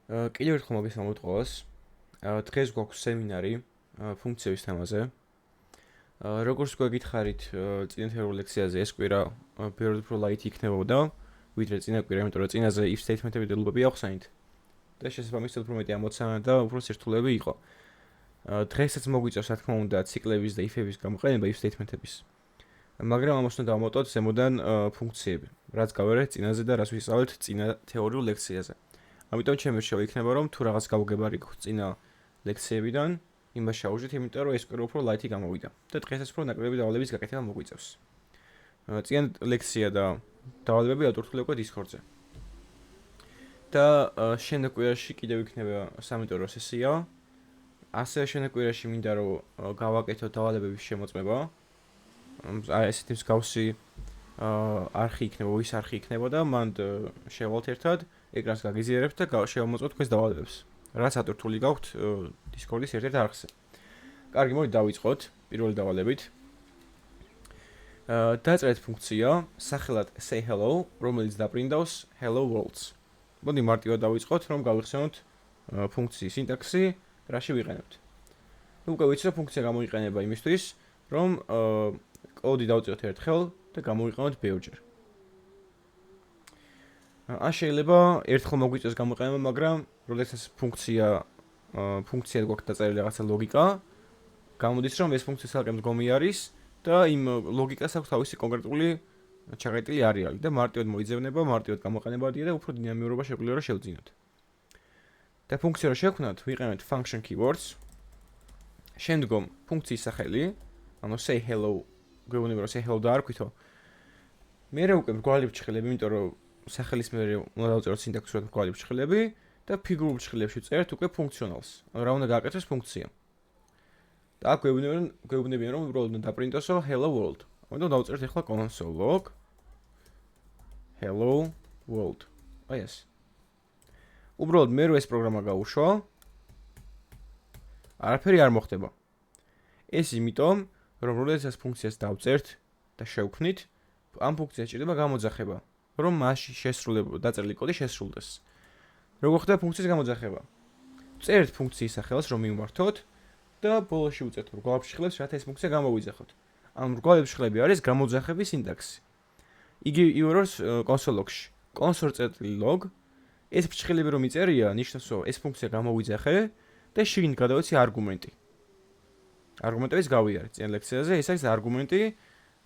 კიდევ ერთხელ მოგესალმებით ყველას. დღეს გვაქვს სემინარი ფუნქციების თემაზე. როგორც გვეკითხარით წინა თეორიულ ლექციაზე ეს კვირა ბევრად უფრო ლაითი იქნებოდა, ვიდრე წინა კვირა, იმიტომ რომ წინაზე if statement-ები და loop-ები ახსენით. და შესაბამისად უფრო მეტი ამოცანა და უფრო სირთულეები იყო. დღესაც მოგვიწევს, რა თქმა უნდა, ციკლების და if-ების გამოყენება if statement-ების. მაგრამ ამას უნდა დავამატოთ ზემოდან ფუნქციები, რაც გავერეთ წინაზე და რაც ვისწავლეთ წინა თეორიულ ლექციაზე. ამიტომ ჩემი რჩევა იქნება, რომ თუ რაღაც გავგებარი გქონთ წინა ლექციებიდან, იმას შევუժეთ, იმიტომ რომ ეს კვირა უფრო ლაითი გამოვიდა და დღესაც უფრო ნაკლები დავალების გაკეთება მოგვიწევს. წინა ლექსია და დავალებები ატვირთული უკვე Discord-ზე. და შემდეგ კვირაში კიდევ იქნება სამიტორო სესია. ასევე შემდეგ კვირაში მინდა რომ გავაკეთოთ დავალებების შემოწმება. ესეთი მსგავსი არხი იქნება, ის არხი იქნება და მანდ შევალთ ერთად, ეკრანს გაგიზიარებთ და შევამოწმოთ თქვენს დავალებებს. რაც ატვირთული გაქვთ Discord-ის ერთ-ერთ არხზე. კარგი, მოდი დავიწყოთ პირველი დავალებით. დაწერეთ ფუნქცია სახელად say hello, რომელიც დაპრინდავს hello worlds. მოდი მარტივად დავიწყოთ, რომ გავიხსენოთ ფუნქციის სინტაქსი, რაში ვიყენებთ. უკვე ვიცი, რომ ფუნქცია გამოიყენება იმისთვის, რომ კოდი დავწეროთ ერთხელ და გამოიყენოთ ბევრჯერ. ან შეიძლება ერთხელ მოგვიწევს გამოიყენება, მაგრამ როდესაც ფუნქცია გვაქვს დაწერილი რაღაცა ლოგიკა, გამოდის, რომ ეს ფუნქცია ცალკე მდგომი არის და იმ ლოგიკას აქვს თავისი კონკრეტული ჩაღეტილი არეალი და მარტივად მოიძებნება, მარტივად გამოყენებადია და უფრო დინამიურობა შეგვიძლია რომ შევძინოთ. და ფუნქცია რო შევქმნათ, ვიყენებთ function keywords. შემდგომ ფუნქციის სახელი, ანუ say hello, გვეუბნება რომ say hello დაარქვითო. მერე უკვე მრგვალი ფრჩხილები, იმიტომ რომ სახელის მერე უნდა დავწეროთ სინტაქსურად მრგვალი ფრჩხილები და ფიგურულ ფრჩხილებში წერთ უკვე ფუნქციონალს. ანუ რა უნდა გააკეთოს ფუნქცია. და აქ გვეუბნებიან რომ უბრალოდ უნდა დაპრინტოსო hello world. ამიტომ დავწერთ ახლა console log hello world. აი ეს. უბრალოდ მე რო ეს პროგრამა გავუშვა, არაფერი არ მოხდება. ეს იმიტომ, რომ როდესაც ფუნქციას დავწერთ და შევქმნით, ამ ფუნქციას ჭირდება გამოძახება, რომ მასში დაწერილი კოდი შესრულდეს. როგორ ხდება ფუნქციის გამოძახება? წერთ ფუნქციის სახელს, რომ მივმართოთ და ბოლოში უწევთ მრგვალ ფრჩხილებს, რათა ეს ფუნქცია გამოვიძახოთ. ამ მრგვალი ფრჩხილები არის გამოძახების სინტაქსი. იგი იგივე console log-ში. console.log ეს ფრჩხილები რომ იწერია, ნიშნავს, რომ ეს ფუნქცია გამოვიძახე და შიგნით გადავეცი არგუმენტი. არგუმენტების გავიარეთ წინა ლექციაზე, ეს არის არგუმენტი,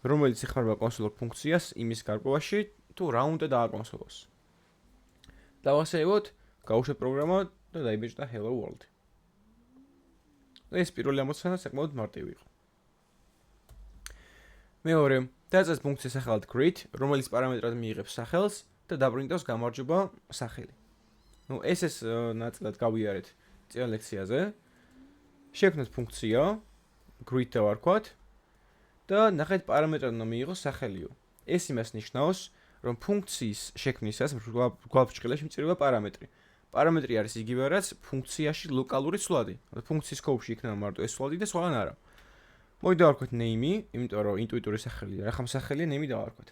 რომელიც ეხმარება console log ფუნქციას იმის გარკვევაში, თუ რა უნდა დააკონსოლოს. დავასეივოთ, გავუშვათ პროგრამა და დაიბეჭდა hello world. ეს პირველი ამოცანა საკმაოდ მარტივი იყო. მეორე, დაწერთ ფუნქციის სახელად greet, რომელიც პარამეტრად მიიღებს სახელს და დაპრინტავს გამარჯობა სახელი. ეს ნაწილად გავიარეთ წინა ლექციაზე. შევქმნით ფუნქცია greet დავარქვათ და ნახეთ პარამეტრად უნდა მიიღოს სახელიო. ეს იმას ნიშნავს, რომ ფუნქციის შექმნისას მრგვალ ფრჩხილებში მწირება პარამეტრი. პარამეტრი არის იგივე რაც ფუნქციაში ლოკალური ცვლადი. ფუნქციის სკოპში იქნება მარტო ეს ცვლადი და სხვაგან არა. მოდი დავარქვათ name, იმიტომ რომ ინტუიტური სახელია, რახამ სახელია name დავარქვათ.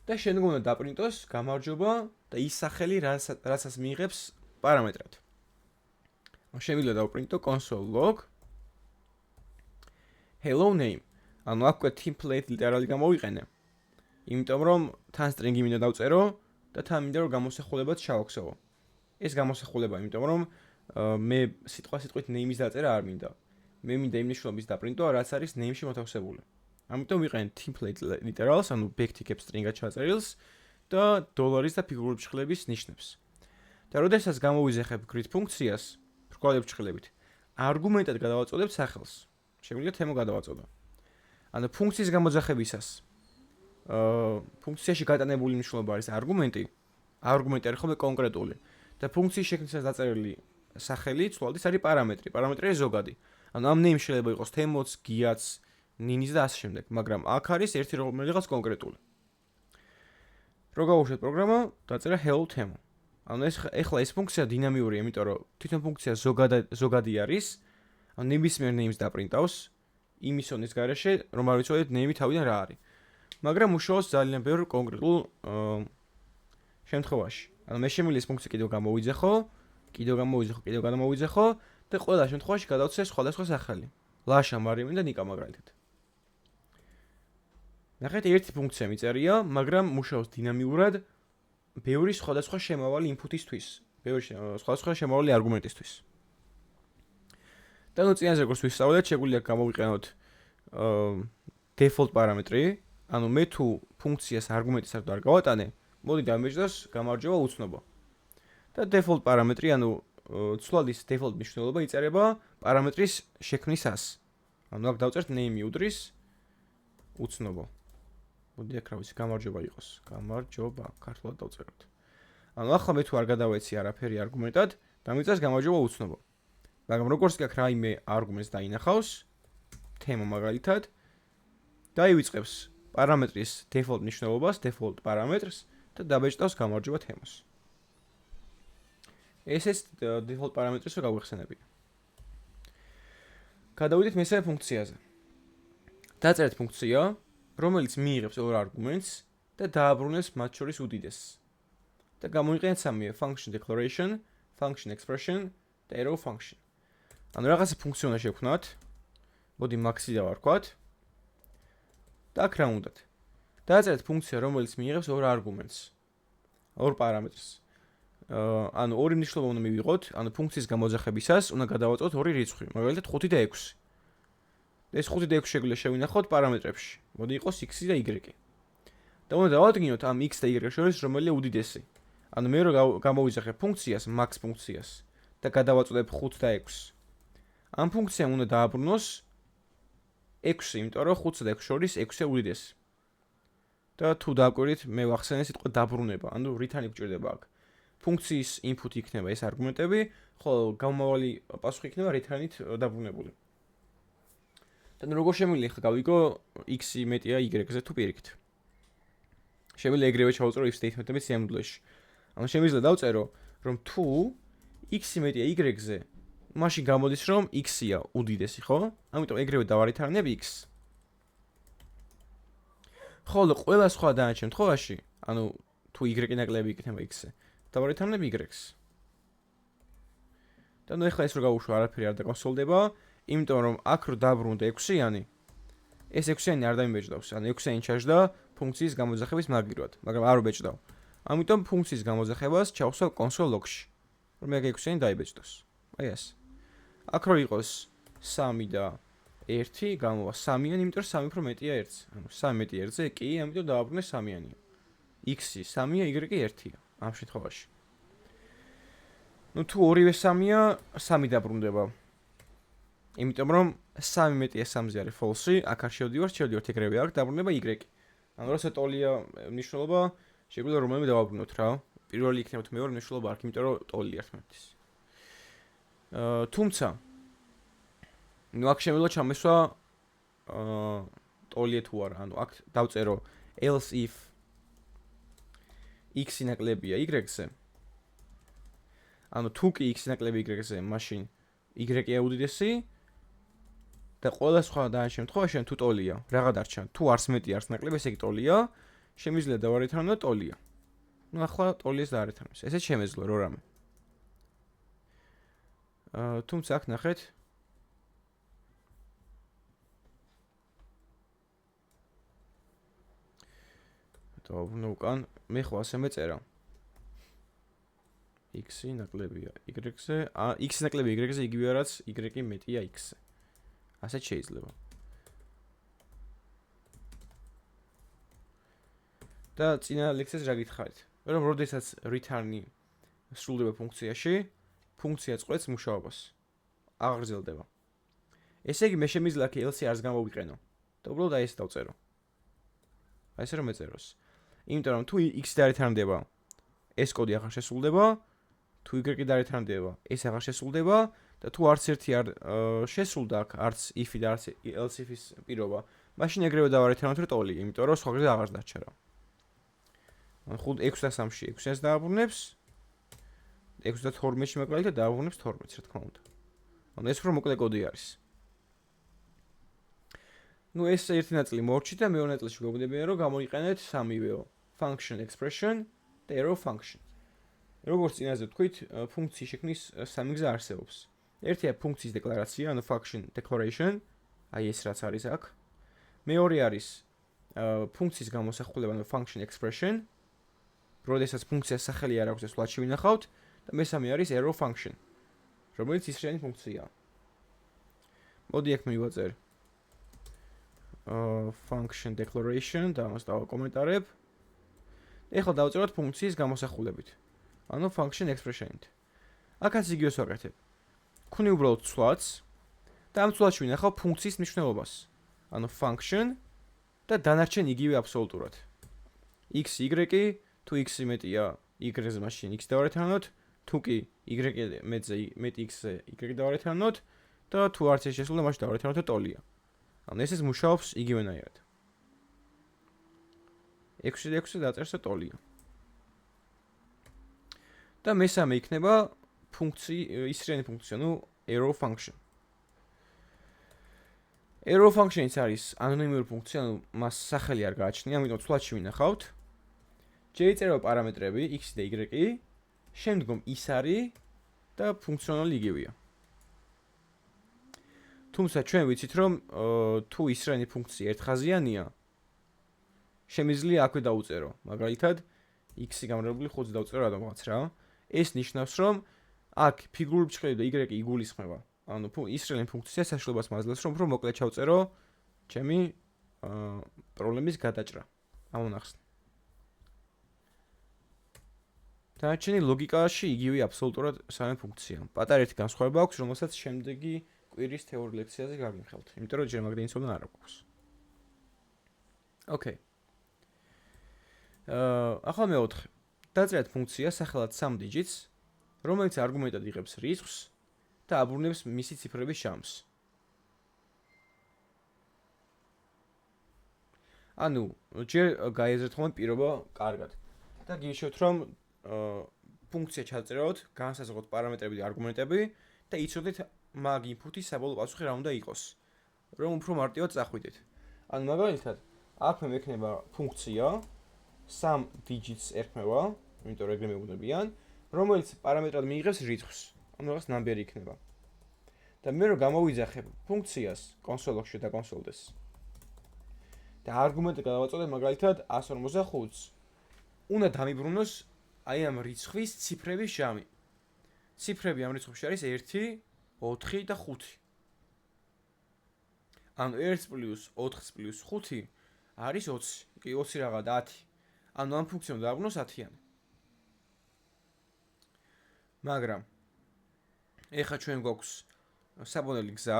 და შემდგომ უნდა დაპრინტოს გამარჯობა და ის სახელი, რასაც მიიღებს პარამეტრად. შემიძლია დავპრინტო console log hello name. ანუ აქ უკვე template literally გამოვიყენე. იმიტომ რომ თან string-ი მინდა დავწერო და თან მინდა რომ გამოსახულებად ჩავაქსოვო. ეს გამოსახულება, იმიტომ რომ მე სიტყვით name-ის დაწერა არ მინდა. მე მინდა იმ ნიშნულობის დაპრინტო, რაც არის name-ში მოთავსებული. ამიტომ ვიყენებ template literals, ანუ backtick string-ად ჩაწერილს და დოლარის და ფიგურული ფრჩხილების ნიშნებს. და როდესაც გამოვიზახებ greet ფუნქციას, მრგვალი ფრჩხილებით, არგუმენტად გადავაწოდებ სახელს. შეგვიძლია თემო გადავაწოდო. ანუ ფუნქციის გამოძახებისას ფუნქციაში გატანებული მნიშვნელობა არის არგუმენტი. არგუმენტი არის ხოლმე კონკრეტული და ფუნქციის შექმნისას დაწერილი სახელი ცვლადის არის პარამეტრი. პარამეტრი არის ზოგადი. ანუ ამ name შეიძლება იყოს თემოც, გიაც, ნინის და ასე შემდეგ, მაგრამ აქ არის ერთი რომელიღაც კონკრეტული. რო გავუშვათ პროგრამა, დაწერა hello თემო. ანუ ეხლა ეს ფუნქცია დინამიურია, იმიტომ რომ თვითონ ფუნქცია ზოგადი არის, ანუ ნებისმიერ name-ს დაპრინტავს იმის ონის გარეშე, რომ არ ვიცოდეთ name-ი თავიდან რა არის. მაგრამ მუშაობს ძალიან ბევრ კონკრეტულ შემთხვევაში. ანუ მე შემიძლია ეს ფუნქცია კიდევ გამოვიძახო და ყველა შემთხვევაში გადავცე სხვადასხვა სახელი. ლაშა, მარიამი და ნიკა მაგალითად. ნახეთ, ერთი ფუნქცია მიწერია, მაგრამ მუშაობს დინამიურად ბევრი სხვადასხვა შემავალი ინფუტისთვის, ბევრი სხვადასხვა შემავალი არგუმენტისთვის. და ნუ წინაზე როგორც ვისწავლეთ, შეგვიძლია გამოვიყენოთ default პარამეტრი, ანუ მე თუ ფუნქციას არგუმენტის არ გავატანე, მოდი დამეჯდოს გამარჯვება უცნობო. და default პარამეტრი, ანუ ცვლადის default მნიშვნელობა იწერება პარამეტრის შექმნისას. ანუ აქ დავწერთ name უდრის უცნობო. მოდი აქ რა ვიცი, გამარჯვება იყოს. გამარჯობა, ქართულად დავწეროთ. ანუ ახლა მე თუ არ გადავეცი არაფერი არგუმენტად, დამიწერს გამარჯვება უცნობო. მაგრამ როგორც კი აქ რაიმე არგუმენტს დაინახავს, თემა მაგალითად, დაივიწყებს პარამეტრის default მნიშვნელობას, default პარამეტრს და დაბეჭდავს გამარჯვება თემას. ესეც default პარამეტრის რო გავიხსენებია. გადავიდეთ მესამე ფუნქციაზე. დაწერეთ ფუნქცია, რომელიც მიიღებს ორ არგუმენტს და დააბრუნებს მათ შორის უდიდესს. და გამოიყენეთ სამივე function declaration, function expression და arrow function. ანუ რაღაცა ფუნქცია უნდა შევქმნათ. მოდი maxi დავარქვათ. და აქ რა უნდათ? დააწერეთ ფუნქცია, რომელიც მიიღებს ორ არგუმენტს. ორ პარამეტრს. ანუ ორი მნიშვნელობა უნდა მივიღოთ, ანუ ფუნქციის გამოძახებისას უნდა გადავაწყვეტოთ ორი რიცხვი, მაგალითად 5 და 6. ეს 5 და 6 შეგვიძლია შევინახოთ პარამეტრებში. მოდი იყოს x და y. და უნდა დავადგინოთ ამ x და y შორის რომელია უდიდესი. ანუ მე რო გამოვიძახებ ფუნქციას, max ფუნქციას და გადავაწყვეტებ 5 და 6. ამ ფუნქციამ უნდა დააბრუნოს 6, იმიტომ რომ 5 და 6 შორის 6-ე უდიდესი. და თუ დავკვირდით, მე ვახსენე სიტყვა დაბრუნება, ანუ return გჭირდება აქ. ფუნქციის input იქნება ეს არგუმენტები, ხოლო გამომავალი პასუხი იქნება return-ით დაბრუნებული. და ნუ როგორ შემიძლია ხა გავიგო x-ი მეტია y-ზე თუ პირიქით. შემიძლია ეგრევე ჩავწერო if statement-ების სიამბლეში. ანუ შემიძლია დავწერო, რომ თუ x-ი მეტია y-ზე, მაშინ გამოდის, რომ x-ია უდიდესი, ხო? ამიტომ ეგრევე დავარითარნებ x. ხოლო ყველა სხვა დანარჩენ შემთხვევაში, ანუ თუ y-ი ნაკლები იქნება x-ზე, დავარითარნებ y-ს. და ნუ ეხლა ეს რო გავუშვა, არაფერი არ დაკონსოლდება, იმიტომ რომ აქ რო დაბრუნდა 6-იანი, ეს 6-იანი არ დამიბეჭდავს. ანუ 6-იანი ჩაждდა ფუნქციის გამოძახების მაგივრად, მაგრამ არ ვბეჭდავ. ამიტომ ფუნქციის გამოძახებას ჩავსვავ console log-ში, რომ ეგ 6-იანი დაიბეჭდოს. აი ეს. აქ რო იყოს 3 და 1, გამოვა 3-იანი, იმიტომ რომ 3 უფრო მეტია 1-ს. ანუ 3 მეტი 1-ზე კი, ამიტომ დავაბრუნე 3-იანი. x-ი 3-ია, y-ი 1-ია ამ შემთხვევაში. ნუ თუ ორივე 3-ია, 3 დაბრუნდება. იმიტომ რომ 3 მეტია 3-ზე არის false-ი, აქ არ შევდივართ ეგრევე აქ დაბრუნება y. ანუ როცა ტოლია მნიშვნელობა, შეგვიძლია რომელიმე დავაბრუნოთ რა. პირველი იქნებოდა მეორე მნიშვნელობა არ, იმიტომ რომ ტოლი ერთმანეთის. თუმცა ნუ აქ შემიძლია ჩამესვა ტოლია თუ არა, ანუ აქ დავწერო else if x-ი ნაკლებია y-ზე. ანუ თუ კი x-ი ნაკლები y-ზე, მაშინ y-ია უდიდესი და ყველა სხვა დანარჩენ შემთხვევაში თუ ტოლია, რაღა დარჩა, თუ არც მეტი არც ნაკლები, ესე იგი ტოლია, შემიძლია დავარითარნო ტოლია. ნუ ახლა ტოლიას დაარითარნოს. ესეც შემეძლო რო რამე. თუმცა აქ ნახეთ ნუ უკან მე ხო ასე მეწერა x-ი ნაკლებია y-ზე, x-ი ნაკლები y-ზე იგივეა რაც y-ი მეტია x-ზე. ასეც შეიძლება. და წინა ლექციას რა გითხარით? რომ როდესაც return-ი სრულდება ფუნქციაში, ფუნქცია წყვეტს მუშაობას. აღგრძელდება. ესე იგი მე შემიძლია აქ else-ი არც გამოვიყენო. და უბრალოდ აი ეს დავწერო. აი ესე რომ მეწეროს. იმიტომ რომ თუ x დაერთანდება, ეს კოდი აღარ შესრულდება, თუ y დაერთანდება, ეს აღარ შესრულდება და თუ არც ერთი არ შესრულდა აქ, არც if-ი და არც else if-ის პირობა, მაშინ ეგრევე დავარეთანოთ რომ ტოლი, იმიტომ რომ სხვა გზა აღარ დარჩა რა. ან 6 და 3-ში 6-ს დააბრუნებს, 6 და 12-ში მაგალითად დააბრუნებს 12-ს, რა თქმა უნდა. ანუ ეს უფრო მოკლე კოდი არის. ნუ ეს ერთი ნაწილი მორჩით და მეორე ნაწილში გვეუბნებიან რომ გამოიყენეთ სამივეო function expression და arrow function. როგორც წინაზე ვთქვით, ფუნქციის შექმნის სამი გზა არსებობს. ერთია ფუნქციის დეკლარაცია, ანუ function declaration, აი ეს რაც არის აქ. მეორე არის ფუნქციის გამოსახულება, ანუ function expression. როდესაც ფუნქციას სახელი არ აქვს, ეს სვლადში ვინახავთ და მესამე არის arrow function, რომელიც ისრიანი ფუნქციაა. მოდი აქ მივაწერ function declaration და ამას დავაკომენტარებ. ეხლა დავწეროთ ფუნქციის გამოსახულებით. ანუ function expression-ით. აქაც იგივეს ვაკეთებ. ვქნი უბრალოდ სვლადს და ამ სვლადში ვინახავ ფუნქციის მნიშვნელობას. ანუ function და დანარჩენ იგივე აბსოლუტურად. x, y, თუ x მეტია y-ზე მაშინ x დავარეთანოთ, თუ კი y მეტი x-ზე y დავარეთანოთ და თუ არც ეს შესრულდა, მაშინ დავარეთანოთ ტოლია. ანუ ეს მუშაობს იგივენაირად. 6-6 დაწერს ტოლია. და მესამე იქნება ისრიანი ფუნქცია, ანუ arrow function. arrow function-იც არის ანონიმური ფუნქცია, ანუ მას სახელი არ გააჩნია, ამიტომ სვლადში ვინახავთ. შეიძლება პარამეტრები x და y, შემდგომ ის არის და ფუნქციონალი იგივეა. თუმცა ჩვენ ვიცით, რომ თუ ისრიანი ფუნქცია ერთხაზიანია, შემიძლია აქვე დავუწერო. მაგალითად, x-ი გამრავლებული 5-ზე დავუწერო რადგანაც რა. ეს ნიშნავს, რომ აქ ფიგურული ბრჭყელი და y იგულისხმება. ანუ ისრიანი ფუნქცია საშუალებას მაძლევს, რომ უფრო მოკლედ ჩავწერო ჩემი პრობლემის გადაჭრა. ამონახსნე. დანარჩენი ლოგიკაში იგივე აბსოლუტურად სამი ფუნქცია. პატარა ერთი განსხვავება აქვს, რომელსაც შემდეგი კვირის თეორიულ ლექციაზე გავიმხელთ. იმიტომ რომ ჯერ მაგდენი ცოდნა არ აქვს. ოკეი. ახლა მეოთხე. დაწერეთ ფუნქცია სახელად 3 digits, რომელიც არგუმენტად იღებს რიცხვს და აბრუნებს მისი ციფრების ჟამს. ანუ ჯერ გაიაზრეთ ხოლმე პირობა კარგად. და გიშევთ რომ ფუნქცია ჩაწეროთ, განსაზღვროთ პარამეტრები და არგუმენტები და იცოდეთ მაგ ინფუტის საბოლოო პასუხი რა უნდა იყოს. რომ უფრო მარტივად წახვიდეთ. ანუ მაგალითად, აქ მე მექნება ფუნქცია 3 digits ერქმევა, იმიტომ რომ ეგრე მეუბნებიან, რომელიც პარამეტრად მიიღებს რიცხვს. ანუ რაღაც ნამბერი იქნება. და მე რომ გამოვიძახებ ფუნქციას კონსოლში და კონსოლდეს. და არგუმენტი გადავაწოდებ მაგალითად 145-ს. უნდა დამიბრუნოს აი ამ რიცხვის ციფრების ჟამი. ციფრები ამ რიცხვში არის 1, 4 და 5. ანუ 1 + 4 + 5 არის 20. კი 20 რაღა და 10. ანუ ამ ფუნქციამ დააბრუნოს 10-იანი. მაგრამ ეხლა ჩვენ გვაქვს საბოლოო გზა,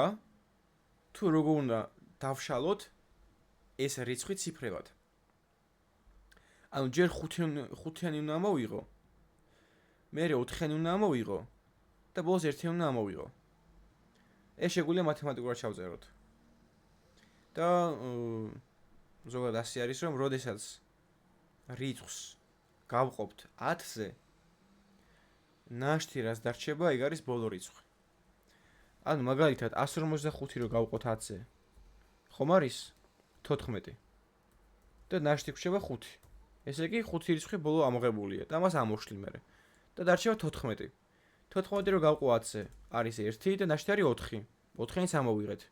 თუ როგორ უნდა დავშალოთ ეს რიცხვი ციფრებად. ანუ ჯერ 5-იანი უნდა ამოვიღო. მერე 4-იანი უნდა ამოვიღო და ბოლოს 1-იანი უნდა ამოვიღო. ეს შეგვიძლია მათემატიკურად ჩავწეროთ. და ზოგადად ასე არის, რომ როდესაც რიცხვს გავყოფთ 10-ზე, ნაშთი რაც დარჩება, ეგ არის ბოლო რიცხვი. ანუ მაგალითად 155 რო გავყოთ 10-ზე, ხომ არის 14 და ნაშთი გვჭება 5. ესე იგი 5 რიცხვი ბოლო ამოღებულია და მას ამოვშლი მე. და დარჩება 14. 14 რო გავყო 10-ზე, არის 1 და ნაშთი არის 4. 4-იანიც ამოვიღეთ.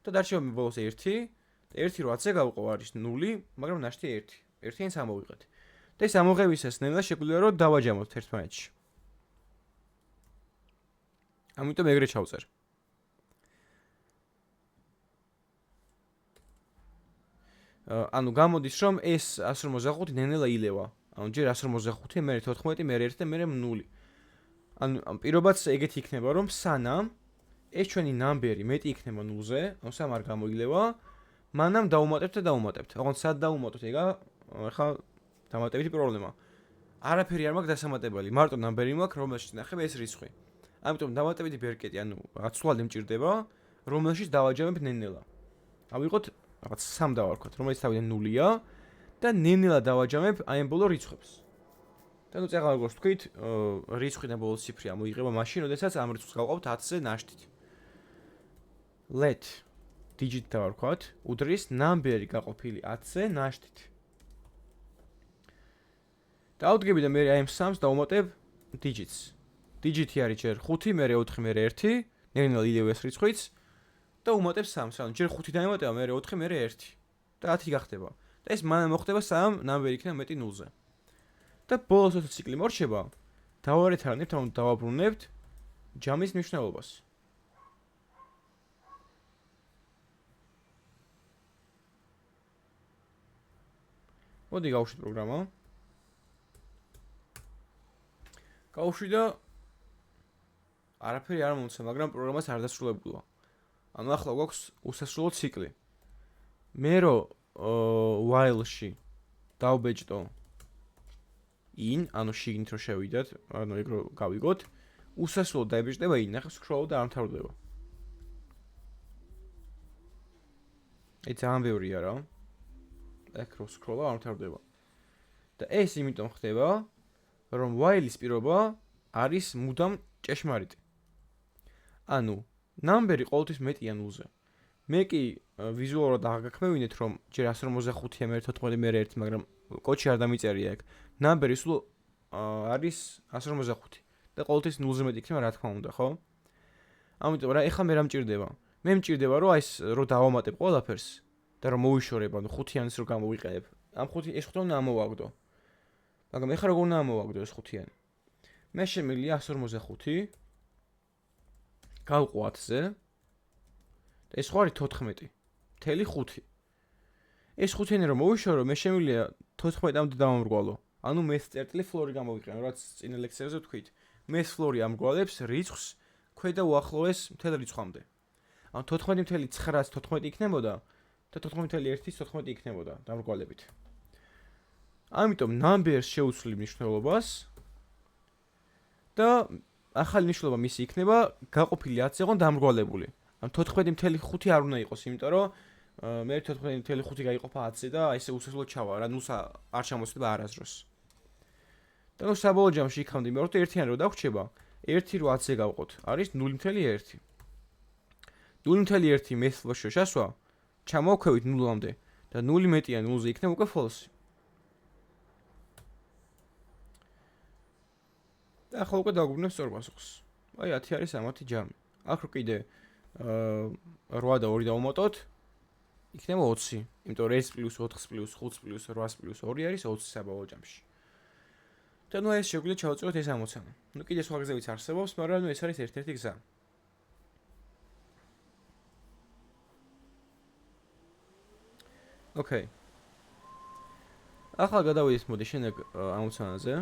და დარჩება ბოლოს 1 და 1 რო 10-ზე გავყო არის 0, მაგრამ ნაშთი 1. 1-იანიც ამოვიღეთ. და ეს ამოღებისას ნელა შეგვიძლია რომ დავაჯამოთ ერთმანეთში. ამიტომ ეგრე ჩავწერ. ანუ გამოდის რომ ეს 155 ნენელა ილევა. ანუ ჯერ 155, მერე 14, მერე 1 და მერე 0. ანუ პირობაც ეგეთი იქნება რომ სანამ ეს ჩვენი ნამბერი მეტი იქნება 0-ზე, ანუ სამ არ გამოილევა, მანამ დაუმატებთ და დაუმატებთ. ოღონდ სად დაუმატოთ ეგა ახლა დამატებითი პრობლემა. არაფერი არ მაქვს დასამატებელი, მარტო ნამბერი მაქვს, რომელშიც ნახებ ეს რიცხვი. ამიტომ დამატებითი ბერკეტი, ანუ რაღაც სვლადი მჭირდება, რომელშიც დავაჯამებ ნენელა. ავიღოთ რაღაც 3 დავარქვათ, რომელიც თავიდან 0-ია და ნენელა დავაჯამებ აი ამ ბოლო რიცხვებს. და ნუ წეგა როგორც თქვით, რიცხვი და ბოლო ციფრი ამოიღება მაშინ, როდესაც ამ რიცხვს გავყავთ 10-ზე ნაშთით. let digit დავარქვათ, უდრის ნამბერი გაყოფილი 10-ზე ნაშთით. დავდგები და მე აი ამ 3-ს დავუმატებ digits. digit-ი არის ჯერ 5, მე 4, მე 1, ნელ-ნელა იდევ ეს რიცხვიც და უმატებ 3-ს. ანუ ჯერ 5 დაემატება, მე 4, მე 1. და 10 გახდება. და ეს მანამ მოხდება 3 ნამბერი იქნება მეტი 0-ზე. და ბოლოს როცა ციკლი მორჩება, დავარეთანებთ, ანუ დავაბრუნებთ ჯამის მნიშვნელობას. მოდი გავუშვით პროგრამა. გავუშვი და არაფერი არ მომცა, მაგრამ პროგრამას არ დასრულებულა. ანუ ახლა გვაქვს უსასრულო ციკლი. მე რო while-ში დავბეჭდო in, ანუ შიგნით რო შევიდეთ, ანუ ეგ რო გავიგოთ, უსასრულო დაიბეჭდება in, ახლა scroll და არ მთავრდება. ეს ძალიან ბევრია რა. ეგ რო scroll არ მთავრდება. და ეს იმიტომ ხდება, რომ while-ის პირობა არის მუდამ ჭეშმარიტი. ანუ ნამბერი ყოველთვის მეტია 0-ზე. მე კი ვიზუალურად აღგაქმევინეთ, რომ ჯერ 155-ია, მე 14, მე 1, მაგრამ კოდში არ დამიწერია ეგ. ნამბერი სულ არის 155 და ყოველთვის 0-ზე მეტი იქნება, რა თქმა უნდა, ხო? ამიტომ რა, ეხლა მე რა მჭირდება? მე მჭირდება, რომ აი ეს რო დავამატებ ყველაფერს და რომ მოვიშორებ, ანუ 5-იანს რო გამოვიყენებ. ამ 5 ეს 5 უნდა ამოვაგდო. მაგრამ ეხლა როგორ უნდა ამოვაგდო ეს 5-იანი? მე შემიძლია 155 გავყო 10-ზე და ეს ხო არის 14.5. ეს 5-იანი რომ მოვიშორო, მე შემიძლია 14-მდე დავამრგვალო. ანუ მე-ს წერტილი ფლორი გამოვიყენო, რაც წინა ლექციაზე ვთქვით. მე-ს ფლორი ამრგვალებს რიცხვს ქვედა უახლოეს მთელ რიცხვამდე. ანუ 14.9-ს 14 იქნებოდა და 14.1-ს 14 იქნებოდა დამრგვალებით. ამიტომ numbers შეუცვლი მნიშვნელობას და ახალი მნიშვნელობა მისი იქნება გაყოფილი 10-ზე ყო დამრგვალებული. ანუ 14.5 არ უნდა იყოს, იმიტომ რომ მე 14.5 გაიყოფა 10-ზე და აი ესე უსასრულო ჩავა რა, ნუს არ ჩამოსდება არასდროს. და ნუ საბოლოო ჯამში იქამდე მე ვარ ერთიანი რო დაგვრჩება, 1 რო 10-ზე გავყოთ, არის 0.1. 0.1 მეთლში შესვა, ჩამოვქვევით 0-მდე და 0 მეტია 0-ზე იქნება უკვე false. და ახლა უკვე დაგვიბრუნებს სწორ პასუხს. აი 10 არის ამათი ჯამი. აქ რო კიდე 8 და 2 დავუმატოთ, იქნება 20. იმიტომ რომ 1 + 4 + 5 + 8 + 2 არის 20 საბოლოო ჯამში. და ნუ ეს შეგვიძლია ჩავწეროთ ეს ამოცანა. ნუ კიდე სხვა გზებიც არსებობს, მაგრამ ნუ ეს არის ერთ-ერთი გზა. ოკეი. ახლა გადავიდეთ მოდი შემდეგ ამოცანაზე.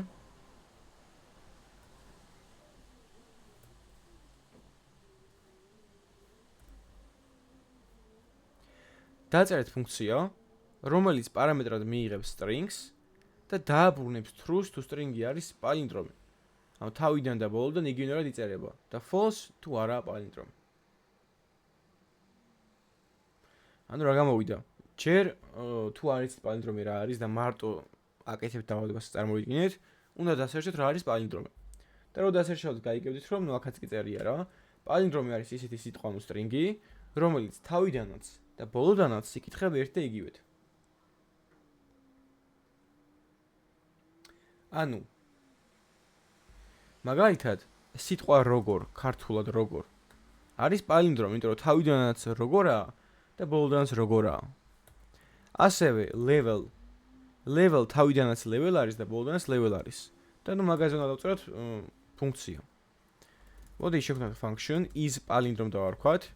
დაწერეთ ფუნქცია, რომელიც პარამეტრად მიიღებს strings და დააბრუნებს truth თუ string-ი არის პალინდრომი. ანუ თავიდან და ბოლოდან იგივენად იწერება და false თუ არა პალინდრომი. ანუ რა გამოვიდა? ჯერ თუ არის პალინდრომი რა არის და მარტო აკეთებთ დავალებას წარმოვიდგინეთ, უნდა დასერჩეთ რა არის პალინდრომი. და რო დასერჩავთ, გაიგებდით რომ ნუ აქაც კი წერია რა. პალინდრომი არის ისეთი სიტყვა ნუ string-ი, რომელიც თავიდანაც და ბოლოდანაც იკითხება ერთ და იგივედ. ანუ მაგალითად სიტყვა როგორ, ქართულად როგორ არის პალინდრომი, იმიტომ რომ თავიდანაც როგორაა და ბოლოდანაც როგორაა. ასევე level თავიდანაც level არის და ბოლოდანაც level არის. და ნუ მაგაზე უნდა დავწეროთ ფუნქცია. მოდი შევქმნათ function is palindrome დავარქვათ.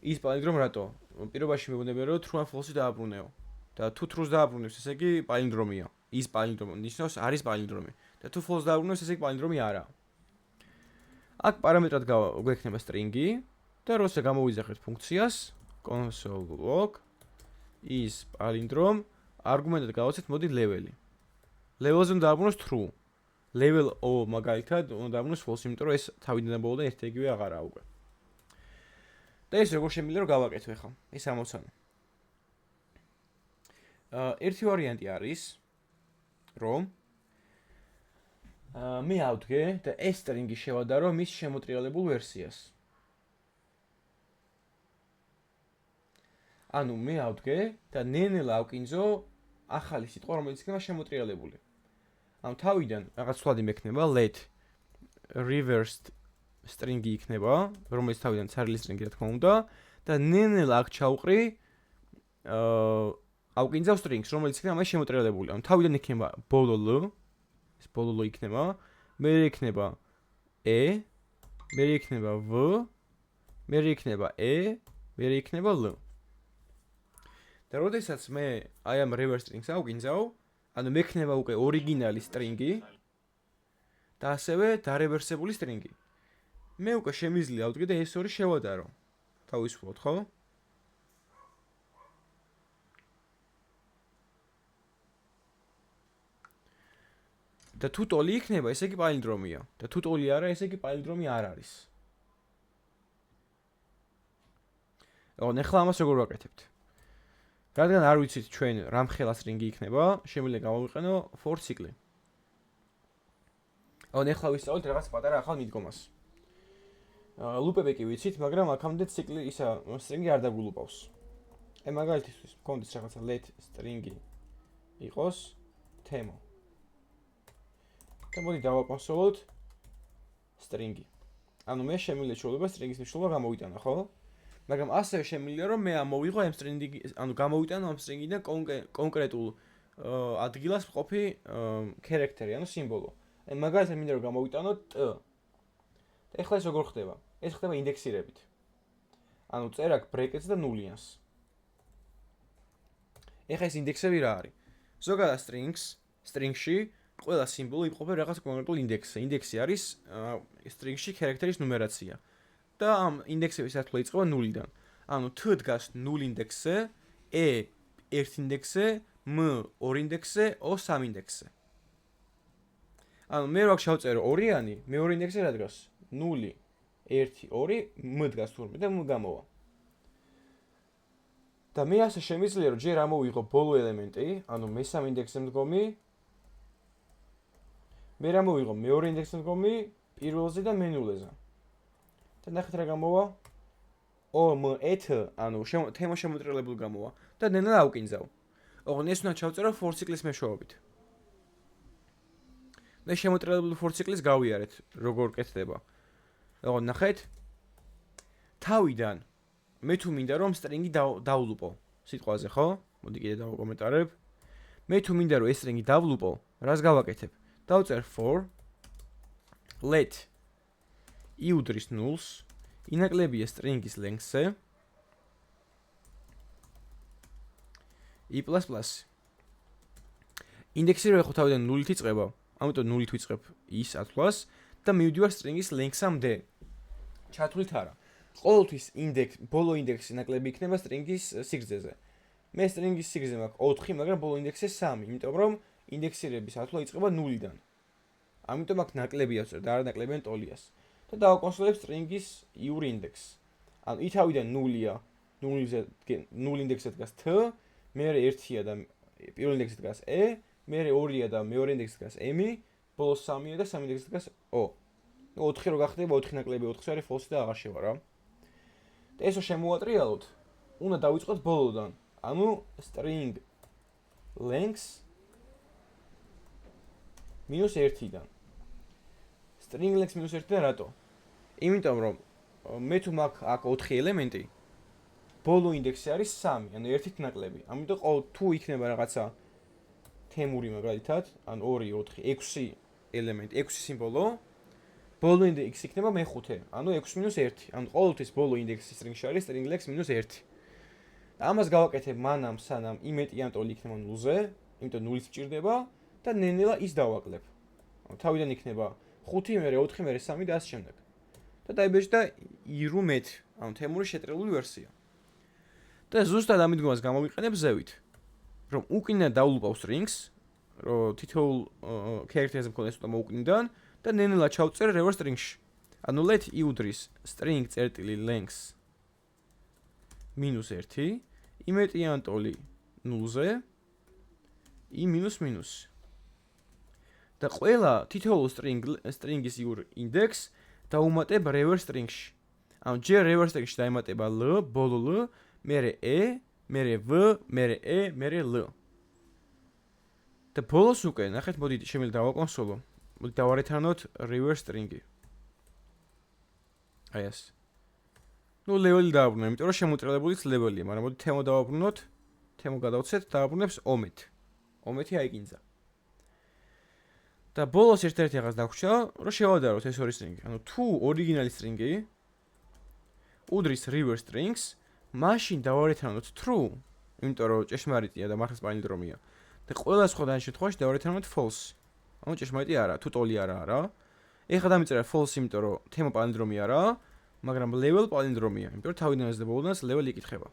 is palindrome რატო? პირობაში მეგონებია რომ true and false დააბრუნეო. და თუ true-ს დააბრუნებს, ესე იგი palindrome-ია. is palindrome ნიშნავს არის palindrome. და თუ false დააბრუნებს, ესე იგი palindrome არა. აქ პარამეტრად გვექნება string-ი და როცა გამოვიძახეთ ფუნქციას console log is palindrome არგუმენტად გავაცეთ მოდი level-ი. level-ზე უნდა დააბრუნოს true. level o მაგალითად უნდა დააბრუნოს false, იმიტომ რომ ეს თავიდან და ბოლოდან ერთ იგივე აღარაა უკვე. და ეს როგორ შემიძლია რომ გავაკეთო ახლა ეს ამოცანა. ერთი ვარიანტი არის რომ მე ავდგე და ეს string-ი შევადარო მის შემოტრიალებულ ვერსიას. ანუ მე ავდგე და ნელ-ნელა ავკინძო ახალი სიტყვა, რომელიც იქნება შემოტრიალებული. ანუ თავიდან რაღაც ცვლადი მექნება let reversed string-ი იქნება, რომელიც თავიდან ცარიელი string-ი რა თქმა უნდა და ნელ-ნელა აქ ჩავყრი ავკინძავ strings, რომელიც იქნება ამას შემოტრიალებული. ანუ თავიდან იქნება ბოლო l, ეს ბოლო l იქნება, მე იქნება e, მე იქნება v, მე იქნება e, მე იქნება l. და როდესაც მე აი ამ reverse strings ავკინძავ, ანუ მექნება უკვე ორიგინალი string-ი და ასევე დარევერსებული string-ი. მე უკვე შემიძლია ავდგე და ეს ორი შევადარო. თავისუფლად, ხო? და თუ ტოლი იქნება, ესე იგი პალინდრომია. და თუ ტოლი არა, ესე იგი პალინდრომი არ არის. ახლა ამას როგორ ვაკეთებთ? რადგან არ ვიცით ჩვენ რამ ხელა string-ი იქნება, შემიძლია გამოვიყენო for ციკლი. ახლა ვისწავლეთ რაღაც პატარა ახალ მიდგომას. ლუპები კი ვიცით, მაგრამ აქამდე ციკლი ისა string-ი არ დაგულუპავს. მაგალითისთვის, მქონდეს რაღაცა let string-ი იყოს თემო. და მოდი დავაკონსოლოთ string-ი. ანუ მე შემიძლია შეიძლება string-ის მნიშვნელობა გამოვიტანა, ხო? მაგრამ ასევე შემიძლია რომ მე ამოვიღო ამ string-ი, ანუ გამოვიტანო ამ string-იდან კონკრეტულ ადგილას მყოფი character-ი, ანუ სიმბოლო. მაგალითად მინდა რომ გამოვიტანო t. და ეხლა ეს როგორ ხდება? ეს ხდება ინდექსირებით. ანუ წერ აქ ბრეკეტს და ნულიანს. ეხლა ეს ინდექსები რა არის? ზოგადად string-ში ყველა სიმბოლო იყოფა რაღაც კონკრეტულ ინდექსზე. ინდექსი არის string-ში character-ის ნუმერაცია. და ამ ინდექსების სათვლა იწყება 0-დან. ანუ t დგას 0 ინდექსზე, e 1 ინდექსზე, m 2 ინდექსზე, o 3 ინდექსზე. ანუ მე რო აქ შევწერო 2-იანი, მეორე ინდექსზე რა დგას? 0 1 2 m დგას თურმე და m გამოვა. და მე ასე შემიძლია რომ ჯერ ამოვიღო ბოლო ელემენტი, ანუ მესამე ინდექსზე მდგომი, მე ამოვიღო მეორე ინდექსზე მდგომი, პირველზე და მენულეზე. და ნახეთ რა გამოვა? OM-ET, ანუ თემო შემოტრიალებული გამოვა და ნელა ავკინძავ. ოღონდ ეს უნდა ჩავწერო for ციკლის მეშვეობით. და შემოტრიალებული for ციკლის გავიარეთ, როგორ კეთდება. ოღონდ ნახეთ. თავიდან მე თუ მინდა რომ string-ი დავლუპო სიტყვაზე, ხო? მოდი კიდე დავკომენტარებ. მე თუ მინდა რომ ეს string-ი დავლუპო, რას გავაკეთებ? დავწერ for let i უდრის 0-ს, ინაკლებია string-ის length-ზე i++. ინდექსი რო ეხო თავიდან 0-ით იწყება, ამიტომ 0-ით ვიწყებ ის ათვლას და მივდივარ string-ის length-ამდე. ჩათვლით არა. ყოველთვის ბოლო ინდექსი ნაკლები იქნება string-ის სიგრძეზე. მე string-ის სიგრძე მაქვს 4, მაგრამ ბოლო ინდექსი 3, იმიტომ რომ ინდექსირების ათვლა იწყება 0-დან. ამიტომ აქ ნაკლებია ვწერ და არა ნაკლებიან ტოლიას. და დავაკონსოლებ string-ის იური ინდექსს. ანუ ითავიდან 0-ია, 0 ინდექსზე დგას t, მეორე 1-ია და პირველ ინდექსზე დგას e, მეორე 2-ია და მეორე ინდექსზე დგას m, ბოლოს 3-ია და 3 ინდექსზე დგას o. 4 რო გახდება 4 ნაკლები 4-ს არის false და აღარ შევა რა. და ესო შემოვატრიალოთ, უნდა დავიწყოთ ბოლოდან. ანუ string length -1-დან. string length -1-დან რატო? იმიტომ რომ მე თუ მაქვს აქ 4 ელემენტი, ბოლო ინდექსი არის 3, ანუ 1-ით ნაკლები. ამიტომ თუ იქნება რაღაცა თემური მაგალითად, ანუ 2, 4, 6 ელემენტი, 6 სიმბოლო, ბოლო ინდექსი იქნება მე-5, ანუ 6-1. ანუ ყოველთვის ბოლო ინდექსი string-ში არის string length -1. ამას გავაკეთებ მანამ სანამ იმეტიან ტოლი იქნება 0-ზე, იმიტომ 0-ით სჭირდება და ნენელა ის დავაკლებ. ანუ თავიდან იქნება 5, მერე 4, მერე 3 და ასე შემდეგ. და დაიბეჭდა i-met, ანუ თემური შეტრილული ვერსია. და ზუსტად ამ მიდგომას გამოვიყენებ ზევით, რომ უკინა დავლუპავ strings, რომ თითოეულ character-ზე მქონდეს უდა მოუკნიდან და ნენელა ჩავწერ reverse string-ში. ანუ let i უდრის string წერტილი length -1, იმეტიან ტოლი 0-ზე, i-. და ყველა თითოეულ string-ის iur index დაუმატებ reverse string-ში. ანუ ჯერ reverse string-ში დაიმატება l, ბოლო l, მერე e, მერე v, მერე e, მერე l. და ბოლოს უკვე ნახეთ, მოდი შემიძლია დავაკონსოლო. მოდი დავარეთანოთ reverse string-ი. აი ეს. ნუ level-ი დააბრუნე, იმიტომ რომ შემოტრიალებულიც level-ია, მაგრამ მოდი თემო დავაბრუნოთ. თემო გადავცეთ, დააბრუნებს ომეთ. ომეთი აიკინძა. და ბოლოს ერთ-ერთი რაღაც დაგვრჩა, რომ შევადაროთ ეს ორი string-ი. ანუ თუ ორიგინალი string-ი უდრის reverse strings, მაშინ დავარეთანოთ true, იმიტომ რომ ჭეშმარიტია და მართლაც პალინდრომია. და ყველა სხვა დანიშნულ შემთხვევაში დავარეთანოთ false. ანუ ჭეშმარიტი არა, თუ ტოლი არა. ეხლა დამიწერა false, იმიტომ რომ თემო პალინდრომი არა, მაგრამ level პალინდრომია, იმიტომ რომ თავიდანაც და ბოლოდანაც level იკითხება.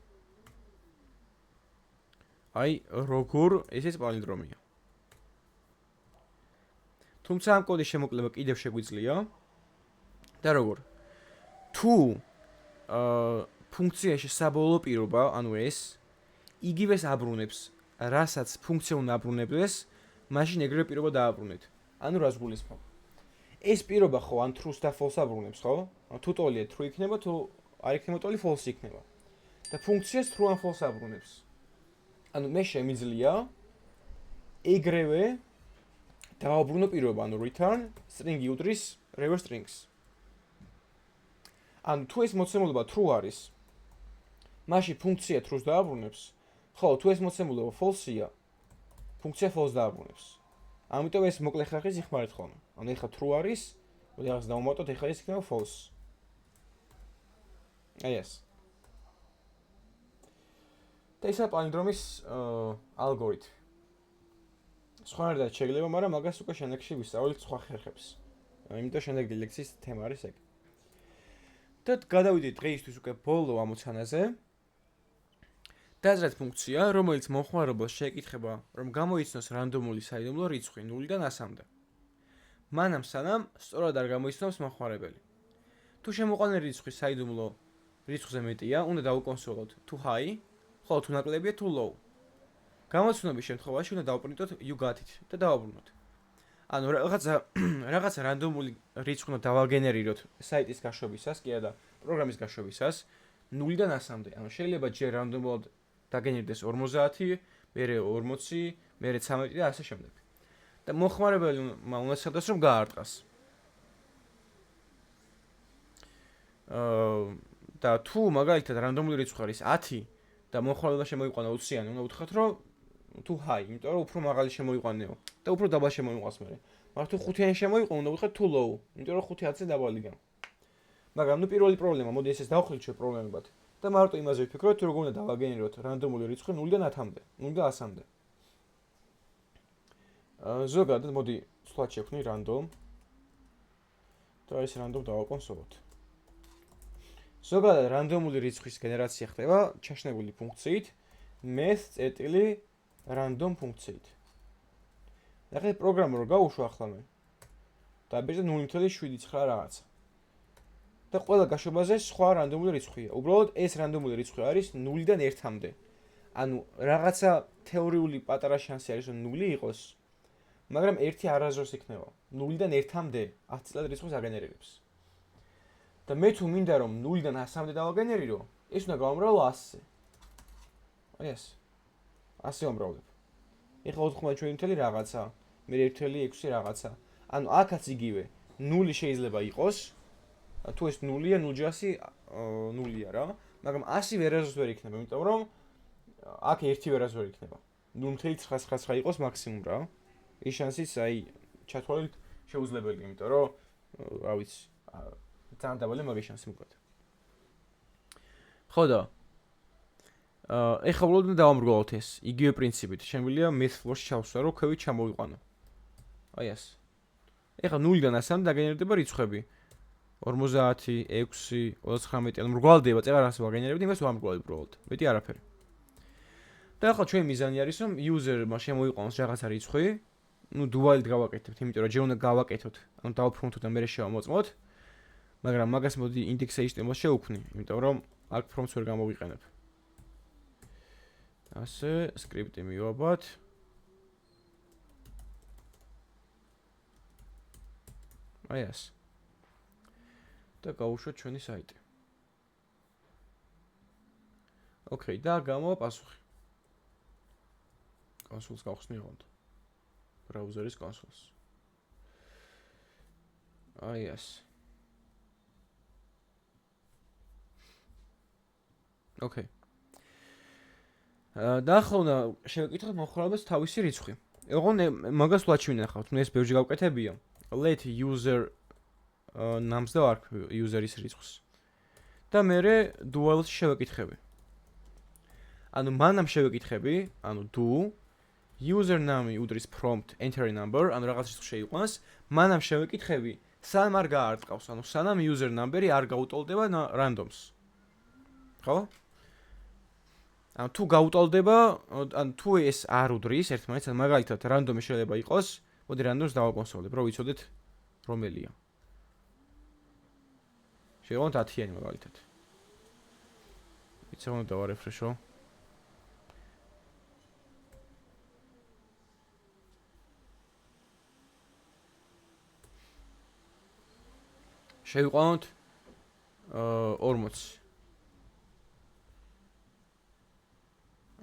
აი, როგორ ესეც პალინდრომია. თუმცა ამ კოდის შემოკლება კიდევ შეგვიძლია. და როგორ? თუ ფუნქციაში საბოლოო პირობა, ანუ ეს იგივეს აბრუნებს, რასაც ფუნქცია უნდა აბრუნებდეს, მაშინ ეგრევე პირობა დააბრუნეთ. ანუ რას გულისხმობ? ეს პირობა ხო ან true და false აბრუნებს, ხო? თუ ტოლია true იქნება, თუ არ იქნება ტოლი false იქნება. და ფუნქციას true ან false აბრუნებს. ანუ მე შემიძლია ეგრევე დავაბრუნო პირობა, ანუ return string უდრის reverse strings. ანუ თუ ეს მოცემულობა true არის, მაშინ ფუნქცია true-ს დააბრუნებს, ხოლო თუ ეს მოცემულობა false-ია, ფუნქცია false დააბრუნებს. ამიტომ ეს მოკლე ხალხი სიხმარით ხოლმე. ანუ ეხლა true არის, მოდი რაღაც დავუმატოთ, ეხლა ეს იქნება false. აი ეს. და ისა პალინდრომის ალგორითმი. სხვანაირად შეიძლება, მაგრამ მაგას უკვე შენაკში ვისწავლით სხვა ხერხებს. იმიტომ შენაკდი ლექციის თემა არის ეგ. და გადავიდეთ დღეისთვის უკვე ბოლო ამოცანაზე. დაძრათ ფუნქცია, რომელიც მომხმარებელს შეეკითხება, რომ გამოიცნოს რანდომული საიდუმლო რიცხვი 0-დან 100-მდე. მანამ სანამ სწორად არ გამოიცნობს მომხმარებელი. თუ შემოყვანილი რიცხვი საიდუმლო რიცხვზე მეტია, უნდა დავუკონსოლოთ თუ high, ხოლო თუ ნაკლებია თუ low. გამოცნობის შემთხვევაში უნდა დავპრინტოთ you got it და დავაბრუნოთ. ანუ რაღაცა რანდომული რიცხვი უნდა დავაგენერიროთ საიტის გაშვებისას, კი არა, პროგრამის გაშვებისას 0-დან 100-მდე. ანუ შეიძლება ჯერ რანდომულად დაგენერდეს 50, მერე 40, მერე 13 და ასე შემდეგ. და მომხმარებელმა უნდა ცადოს რომ გაარტყას. და თუ მაგალითად რანდომული რიცხვი არის 10 და მომხმარებელმა შემოიყვანა 20-იანი, უნდა უთხრათ რომ თუ high, იმიტომ რომ უფრო მაღალი შემოიყვანეო და უფრო დაბალი შემოიყვანს მერე. მაგრამ თუ 5-იანი შემოიყვანა, უნდა უთხრათ თუ low, იმიტომ რომ 5 10-ზე დაბალი გან. მაგრამ ნუ პირველი პრობლემა, მოდი ესეც დავხილოთ ჩვენ პრობლემებად და მარტო იმაზე ვფიქროთ, როგორ უნდა დავაგენეროთ რანდომული რიცხვი 0-დან 10-მდე, 0-დან 100-მდე. ზოგადად მოდი სვლად შევქმნი random და ეს random დავაკონსოლოთ. ზოგადად რანდომული რიცხვის გენერაცია ხდება ჩაშნებული ფუნქციით math.random ფუნქციით. ნახეთ პროგრამა რო გავუშვა ახლა მე. დაიბეჭდა 0.79 რაღაცა. და ყველა გაშვებაზე სხვა რანდომული რიცხვია. უბრალოდ ეს რანდომული რიცხვი არის 0-დან 1-მდე. ანუ რაღაცა თეორიული პატარა შანსი არის რომ 0 იყოს, მაგრამ 1 არასდროს იქნება. 0-დან 1-მდე 10 წლად რიცხვს აგენერირებს. და მე თუ მინდა რომ 0-დან 100-მდე დავაგენერირო, ეს უნდა გავამრავლო 100-ზე. აი ეს. 100 ვამრავლებ. ეხლა 4.1 რაღაცა, მე 1.6 რაღაცა. ანუ აქაც იგივე 0 შეიძლება იყოს. თუ ეს 0-ია, 0-ჯასი 0-ია რა, მაგრამ 100 ვერასდროს ვერ იქნება, იმიტომ რომ აქ 1 ვერასდროს ვერ იქნება. 0.999 იყოს მაქსიმუმ რა. ეს შანსიც აი ჩათვალეთ შეუძლებელია, იმიტომ რომ რა ვიცი, ძალიან დაბალია მაგის შანსი მოკლედ. ხო და ეხლა უბრალოდ უნდა დავამრგვალოთ ეს, იგივე პრინციპით. შემიძლია math flow-ში ჩავსვა, რომ ქვევით ჩამოვიყვანო. აი ეს. ეხლა 0-დან 100-მდე დაგენერდება რიცხვები. 50, 6, 39, ანუ მრგვალდება, წეღარ ასე ვაგენერებდი, იმას ვამრგვალებ უბრალოდ. მეტი არაფერი. და ახლა ჩვენ მიზანი არის, რომ user-მა შემოიყვანოს რაღაცა რიცხვი. ნუ დუალით გავაკეთებთ, იმიტომ რომ ჯერ უნდა გავაკეთოთ, ანუ დავფრონტოთ და მერე შევამოწმოთ. მაგრამ მაგას მოდი index.html-ში შევუქმნი, იმიტომ რომ აქ prompts ვერ გამოვიყენებ. ასე, სკრიპტი მივაბად. აი ეს. და გავუშვათ ჩვენი საიტი. ოკეი, და გამოვა პასუხი. კონსოლს გავხსნი ოღონდ. ბრაუზერის კონსოლს. აი ეს. ოკეი. დაახლოებით შევეკითხოთ მომხმარებელს თავისი რიცხვი. ოღონდ მაგას ვაჩვენ ახლა, თუ ეს ბევრი გავკეთებია. Let user nums და არ user-ის რიცხვს. და მე dual-ში შევეკითხები. ანუ მანამ შევეკითხები, ანუ do user name უდრის prompt enter a number, ანუ რაღაც რიცხვი შეიყვანს, მანამ შევეკითხები, სანამ არ გაარტყავს, ანუ სანამ user number-ი არ გაუტოლდება random-ს. ხო? ანუ თუ გაუტოლდება, ანუ თუ ეს არ უდრის ერთმანეთს, ანუ მაგალითად random-ი შეიძლება იყოს, მოდი random-ს დავაკონსოლებ, რომ ვიცოდეთ რომელია. შევიღოთ 10-იანი მაგალითად. იცი რომ დავარეფრეშო. შევიყვანოთ 40.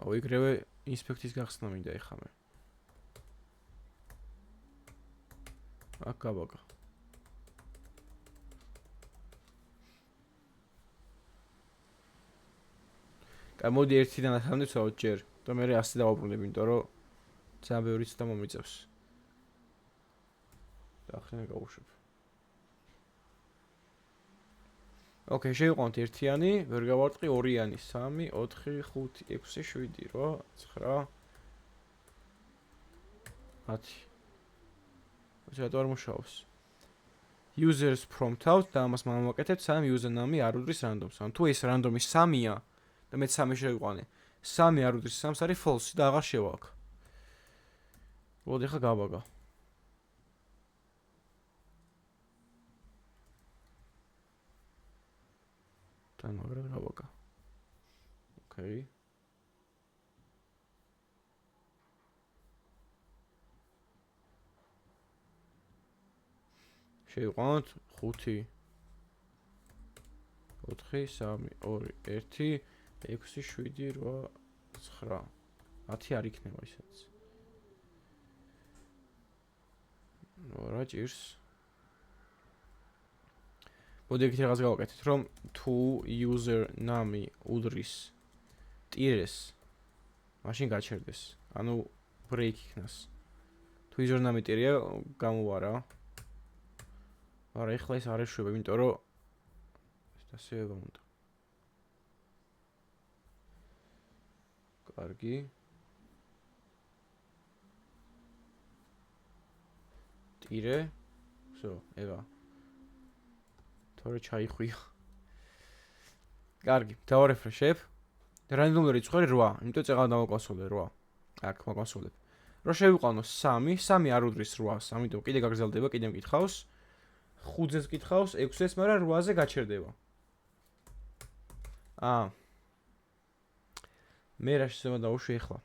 აუ ეგრევე ინსპექტის გახსნა მინდა ეხლა მე. აქ გავაგა. მოდი 1-დან 10-მდე ვცხოვროთ ჯერ და მე 100 დავაბრუნებ, იმიტომ რომ ძალიან ბევრი ცდა მომიწევს. და ახლა გავუშვებ. ოკეი, შევიყვანოთ 1-იანი, ვერ გავარტყი 2-იანი, 3, 4, 5, 6, 7, 8, 9, 10. რატო არ მუშაობს? Users prompt out და ამას მოვაკეთებ, სანამ user name არ უდრის random-ს. ანუ თუ ეს random-ი 3-ია და მე 3 შევიყვანე. 3 არ უდრის 3-ს არის false და აღარ შევაქ. მოდი ხა გავაგა. თან მაგრამ გავაგა. ოკეი. შევიყვანოთ 5 4 3 2 1 6 7 8 9 10 არ იქნება ისედაც. რა ჭირს? მოდი ეგეთ რაღაც გავაკეთეთ, რომ თუ user name უდრის ტირეს, მაშინ გაჩერდეს. ანუ break იქნას. თუ user name ტირია, გამოვარა. არა, ეხლა ეს არ ეშვება, იმიტომ რომ ეს დასევა უნდა. კარგი. ტირე. всё, ეხა. თორე ჩაიხვია. კარგი, დავარეფრეშებ. რანდომული რიცხვი 8, იმიტომ წეღა დავაკონსოლე 8. აქ მაკონსოლებ. რო შევიყვანო 3, 3 არ უდრის 8-ს, ამიტომ კიდე გაგრძელდება, კიდე მკითხავს. 5-ზეც მკითხავს, 6-ზეც, მაგრამ 8-ზე გაჩერდება. მე რა შეიძლება დავუშვი ახლა?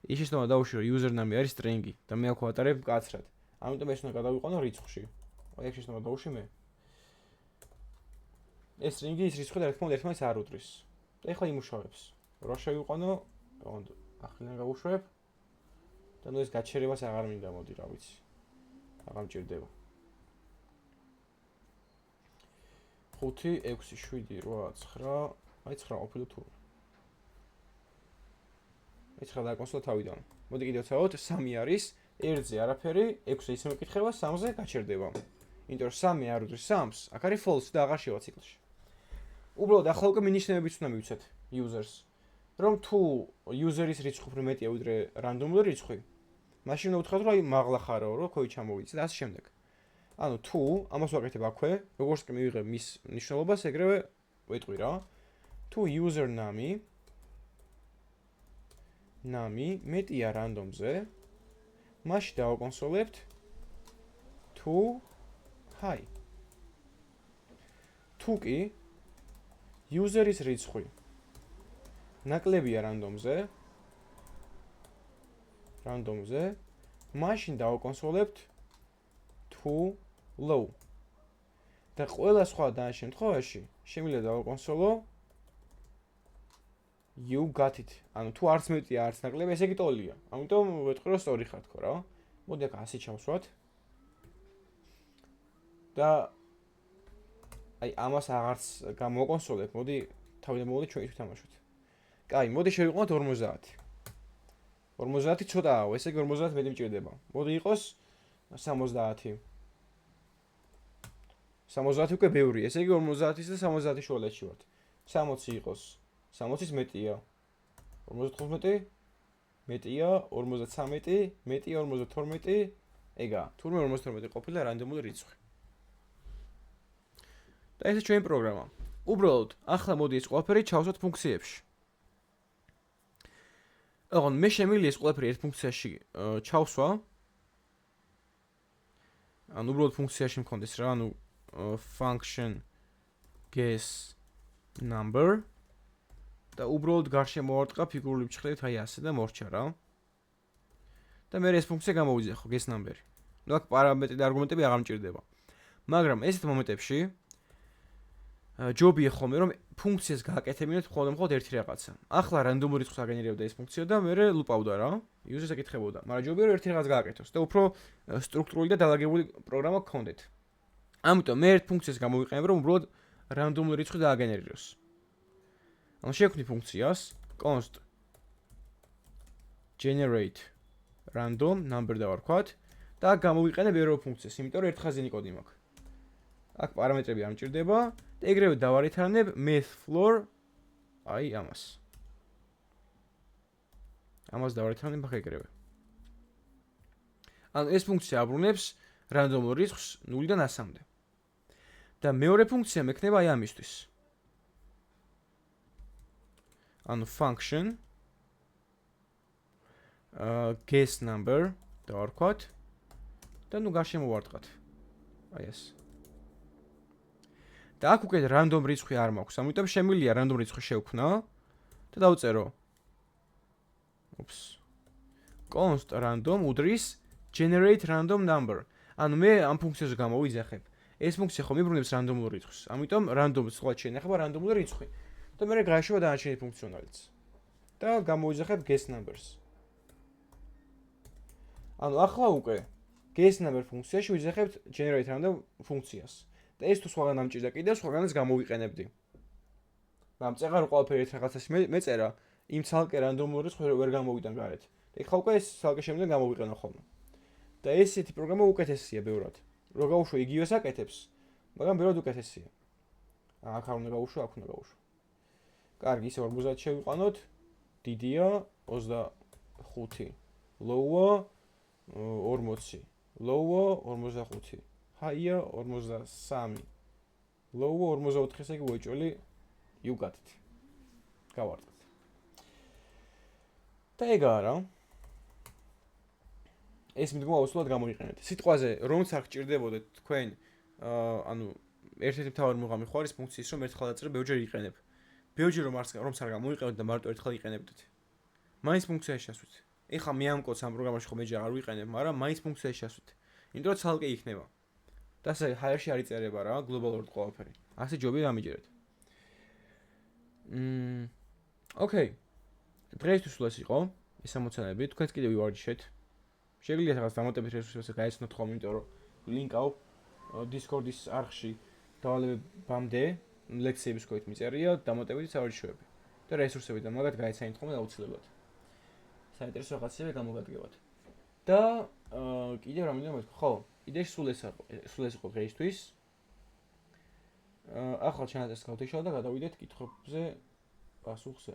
ის შეიძლება დავუშვი, რომ user name არის string-ი და მე აქ ვატარებ მკაცრად. ამიტომ ეს უნდა გადავიყვანო რიცხვში. აი აქ შეიძლება დავუშვი მე. ეს string-ი ის რიცხვი და ერთმანეთს არ უდრის. და ახლა იმუშავებს. რა შევიყვანო? ახლა გავუშვებ. და ნუ ეს გაჩერებას აღარ მინდა, მოდი რა ვიცი. აღარ მჭირდება. 5 6 7 8 9 აი 9 ყოფილა თუ. ეს ხა დაკონსოლა თავიდან. მოდი კიდევ ვცავოთ 3 არის, 1-ზე არაფერი, 6-ზე ისე მეკითხება, 3-ზე გაჩერდება. იმიტომ რომ 3 არ უდრის 3-ს, აქ არის false და აღარ შევა ციკლში. უბრალოდ ახლა უკვე მინიშნებებიც უნდა მივცეთ users. რომ თუ user-ის რიცხვი უფრო მეტია ვიდრე რანდომული რიცხვი, მაშინ უნდა ვთქვათ, რომ აი მაღლა ხარო, რომ ქოი ჩამოვიცი და ასე შემდეგ. ანუ თუ ამას ვაკეთებ აქვე, როგორც კი მივიღებ მის მნიშვნელობას, ეგრევე ვეტყვი რა. თუ user name მეტია random-ზე, მაშინ დავაკონსოლებთ თუ hi. თუ კი user-ის რიცხვი ნაკლებია random-ზე, მაშინ დავაკონსოლებთ თუ low. და ყველა სხვა დანარჩენ შემთხვევაში შემიძლია დავაკონსოლო You got it. ანუ თუ არც მეტია, არც ნაკლები, ესე იგი ტოლია. ამიტომ ვეთქვი რომ სწორი ხარ თქო რა. მოდი აქ 100 ჩავსვათ. და აი ამას აღარც გამოვკონსოლებ. მოდი თავიდან მოვიდეთ ჩვენ ვთამაშოთ. კაი, მოდი შევიყვანოთ 50. 50 ცოტაა, ესე იგი 50 მეტი მჭირდება. მოდი იყოს 70. 70 უკვე ბევრი, ესე იგი 50-ის და 70-ის შუალედში ვართ. 60 იყოს. 60-ის მეტია. 55 მეტია, 53 მეტია, 52 ეგა. თურმე 52 ყოფილა რანდომული რიცხვი. და ესე ჩვენი პროგრამა. უბრალოდ, ახლა მოდი ეს ყველაფერი ჩავსვათ ფუნქციებში. ოღონ მე შემიძლია ეს ყველაფერი ერთ ფუნქციაში ჩავსვა. ანუ უბრალოდ ფუნქციაში მქონდეს რა, ანუ function guess number და უბრალოდ გარშემო მოვარტყა ფიგურული ფჩხლებით აი ასე და მორჩა რა. და მე ეს ფუნქცია გამოვიძახო guess number-ი. ნუ აქ პარამეტრები და არგუმენტები აღარ მჭირდება. მაგრამ ესეთ მომენტებში ჯობია ხოლმე რომ ფუნქციას გააკეთებინოთ მხოლოდ ერთი რაღაცა. ახლა რანდომული რიცხვს აგენერებდა ეს ფუნქცია და მე ლუპავდა რა. იუზერს ეკითხებოდა. მაგრამ ჯობია რომ ერთი რაღაც გააკეთოს და უფრო სტრუქტურული და დალაგებული პროგრამა გქონდეთ. ამიტომ მე ერთ ფუნქციას გამოვიყენებ რომ უბრალოდ რანდომული რიცხვი დააგენერიროს. ანუ შევქმნი ფუნქციას const generate random number დავარქვათ და გამოვიყენებ error ფუნქციას, იმიტომ რომ ერთხაზიანი კოდი მაქვს. აქ პარამეტრები არ მჭირდება და ეგრევე დავარითარნებ math floor აი ამას. ამას დავარითარნებ ახლა ეგრევე. ანუ ეს ფუნქცია აბრუნებს რანდომულ რიცხვს 0-დან 100-მდე. და მეორე ფუნქცია მექნება აი ამისთვის. ანუ function guess number დავარქვათ და ნუ გარშემო ვარტყათ. აი ეს. და აქ უკვე random რიცხვი არ მაქვს, ამიტომ შემიძლია random რიცხვი შევქმნა და დავწერო. const random უდრის generate random number. ანუ მე ამ ფუნქციაზე გამოვიძახებ. ეს ფუნქცია ხომ მიბრუნებს რანდომულ რიცხვს. ამიტომ random სულად შეინახება რანდომული რიცხვი. და მე გაიშვება დანარჩენი ფუნქციონალიც. და გამოვიძახებ guess numbers. ანუ ახლა უკვე guess number ფუნქციაში ვიძახებთ generate random ფუნქციას. და ეს თუ სხვაგან ამჭირდა კიდევ სხვაგანაც გამოვიყენებდი. მაგრამ წეღარ ყველაფერი ერთ რაღაცას მეწერა, იმ ცალკე რანდომული რიცხვი ვერ გამოვიდან გარეთ. და ეხლა უკვე ეს ცალკე შემდგომ გამოვიყენო ხოლმე. და ესეთი პროგრამა უკეთესია ბევრად. რო გავუშვა იგივეს აკეთებს, მაგრამ ბევრად უკეთესია. აქ არ უნდა გავუშვა, აქ უნდა გავუშვა. კარგი, ისე 50 შევიყვანოთ. დიდია 25. low-ა 40. low-ა 45. high-ა 43. low-ა 44, ესე იგი უეჭველი you got it. გავარტყეთ. და ეგაა რა. ეს მიდგომა უსულად გამოიყენეთ. სიტყვაზე რომც არ გჭირდებოდეთ თქვენ ანუ ერთ-ერთი მთავარი მუღამი ხო არის ფუნქციის რომ ერთხელ დაწერე ბევრჯერ იყენებ. ბევრჯერ რომც არ გამოიყენოთ და მარტო ერთხელ იყენებდეთ. მაინც ფუნქციაში ასვით. ეხლა მე ამ კოდს ამ პროგრამაში ხომ ეჯერ არ ვიყენებ, მაგრამ მაინც ფუნქციაში ასვით. იმიტომ რომ ცალკე იქნება. და ასე higher-ში არ იწერება რა, გლობალურად ყველაფერი. ასე ჯობია დამიჯერეთ. ოკეი. დღეისთვის სულ ეს იყო. ეს ამოცანები, თქვენც კიდევ ვივარჯიშეთ. შეგვიძლია რაღაც დამატებით რესურსებზე გაეცნოთ ხოლმე, იმიტომ რომ ლინკავ Discord-ის არხში დავალებამდე ლექციების ქვით მიწერია დამატებითი სავარჯიშოები. და რესურსებიდან მაგათ გაეცანით ხოლმე აუცილებლად. საინტერესო რაღაცები გამოგადგებათ. და კიდევ რამე მეთქვა, ხო, იდეაში სულ ეს იყო დღეისთვის. ახლა ჩანაწერს გავთიშავ და გადავიდეთ კითხვებზე პასუხზე.